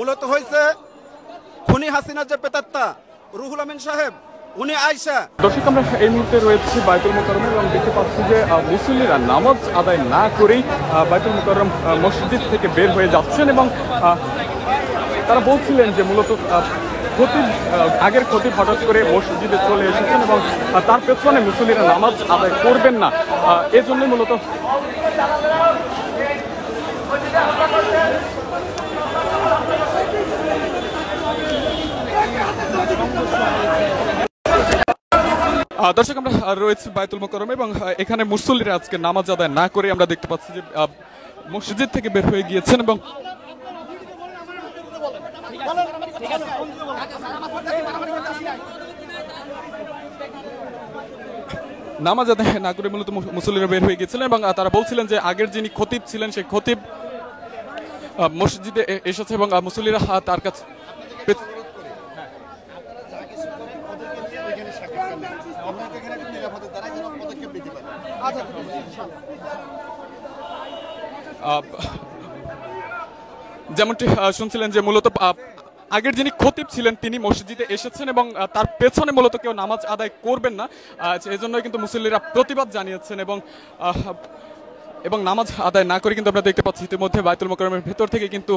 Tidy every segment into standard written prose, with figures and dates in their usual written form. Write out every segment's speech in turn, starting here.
মূলত হয়েছে খুনি হাসিনার যে প্রেতাত্মা রুহুল আমিন সাহেব, উনি আয়সা। দর্শক, আমরা এই মুহূর্তে রয়েছি বাইতুল মুকাররমে এবং দেখতে পাচ্ছি যে মুসল্লিরা নামাজ আদায় না করেই বাইতুল মুকাররম মসজিদ থেকে বের হয়ে যাচ্ছেন এবং তারা বলছিলেন যে মূলত আগের খতিব হঠাৎ করে মসজিদে চলে এসেছেন এবং তার পেছনে মুসল্লিরা নামাজ আদায় করবেন না, এজন্যই মূলত দর্শক, আমরা রয়েছি বাইতুল মুকাররমে এবং এখানে মুসল্লিরা আজকে নামাজ আদায় না করে আমরা দেখতে পাচ্ছি যে মসজিদ থেকে বের হয়ে গিয়েছেন এবং নামাজ আদায় না করে মূলত মুসল্লিরা বের হয়ে গিয়েছিলেন এবং তারা বলছিলেন যে আগের যিনি খতিব ছিলেন সেই খতিব মসজিদে এসেছে এবং মুসল্লিরা তার কাছে যেমনটি শুনছিলেন যে মূলত আগের যিনি খতিব ছিলেন তিনি মসজিদে এসেছেন এবং তার পেছনে মূলত কেউ নামাজ আদায় করবেন না, এজন্য কিন্তু মুসল্লিরা প্রতিবাদ জানিয়েছেন এবং নামাজ আদায় না করে কিন্তু আমরা দেখতে পাচ্ছি ইতিমধ্যে বাইতুল মুকাররমের ভেতর থেকে কিন্তু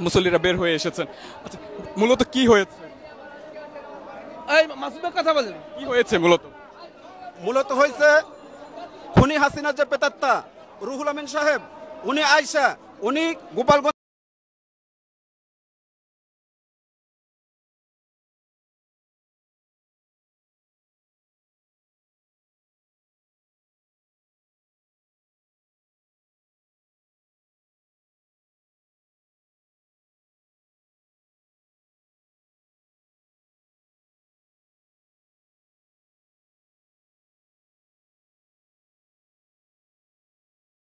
মুসল্লিরা বের হয়ে এসেছেন। আচ্ছা, মূলত কি হয়েছে? কথা বলেন, কি হয়েছে? মূলত হয়েছে খুনি হাসিনার যে প্রেতাত্মা রুহুল আমিন সাহেব, উনি আয়সা, উনি গোপালগঞ্জ